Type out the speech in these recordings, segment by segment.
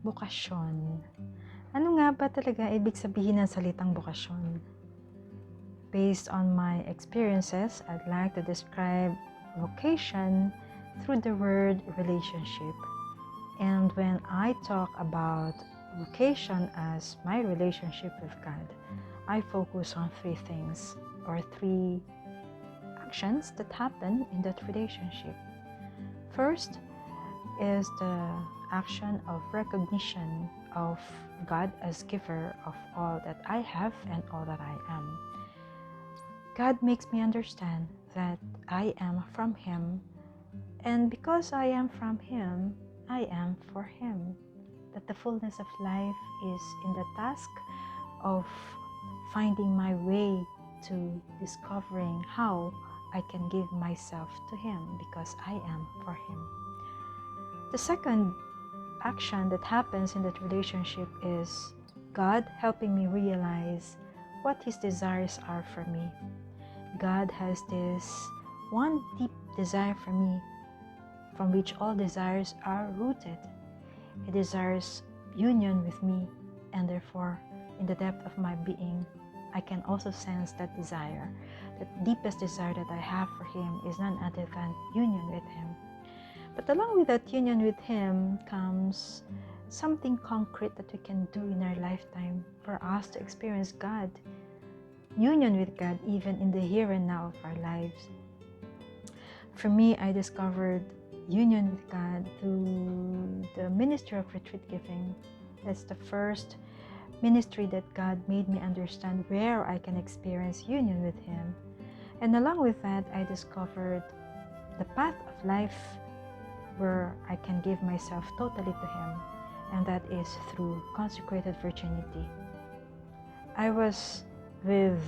Bokasyon. Ano nga ba talaga ibig sabihin ng salitang bokasyon? Based on my experiences, I'd like to describe vocation through the word relationship. And when I talk about vocation as my relationship with God, I focus on three things or three actions that happen in that relationship. First is the action of recognition of God as giver of all that I have and all that I am. God makes me understand that I am from Him, and because I am from Him, I am for Him. That the fullness of life is in the task of finding my way to discovering how I can give myself to Him because I am for Him. The second action that happens in that relationship is God helping me realize what His desires are for me. God has this one deep desire for me, from which all desires are rooted. He desires union with me, and therefore, in the depth of my being, I can also sense that desire. The deepest desire that I have for Him is none other than union with Him. But along with that union with Him comes something concrete that we can do in our lifetime for us to experience God, union with God, even in the here and now of our lives. For me, I discovered union with God through the ministry of retreat giving. That's the first ministry that God made me understand where I can experience union with Him. And along with that, I discovered the path of life where I can give myself totally to Him, and that is through consecrated virginity. I was with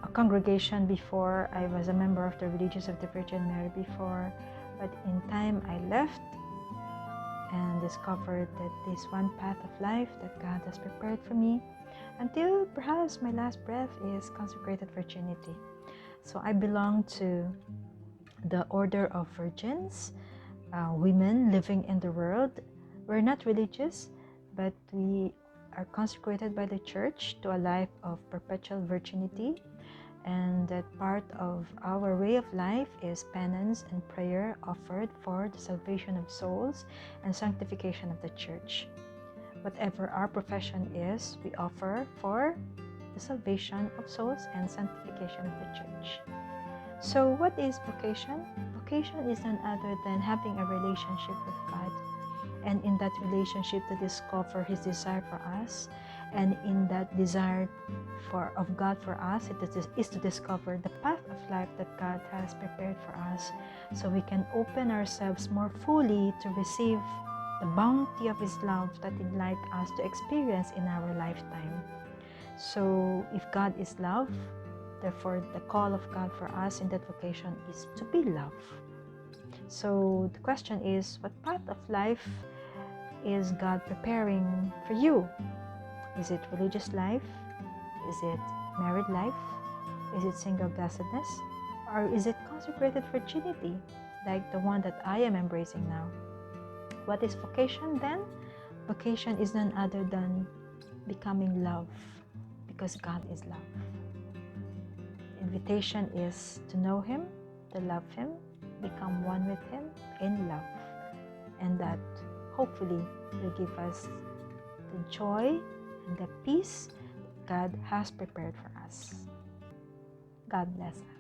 a congregation before. I was a member of the Religious of the Virgin Mary before, but in time I left and discovered that this one path of life that God has prepared for me until perhaps my last breath is consecrated virginity. So I belong to the order of virgins, women living in the world. We're not religious, but we are consecrated by the Church to a life of perpetual virginity, and that part of our way of life is penance and prayer offered for the salvation of souls and sanctification of the Church. Whatever our profession is, we offer for the salvation of souls and sanctification of the Church. So what is vocation? Vocation is none other than having a relationship with God, and in that relationship to discover His desire for us, and in that desire of God for us, it is to discover the path of life that God has prepared for us, so we can open ourselves more fully to receive the bounty of His love that He'd like us to experience in our lifetime. So if God is love, therefore, the call of God for us in that vocation is to be love. So the question is, what path of life is God preparing for you? Is it religious life? Is it married life? Is it single blessedness? Or is it consecrated virginity, like the one that I am embracing now? What is vocation then? Vocation is none other than becoming love, because God is love. Invitation is to know Him, to love Him, become one with Him in love, and that hopefully will give us the joy and the peace God has prepared for us. God bless us.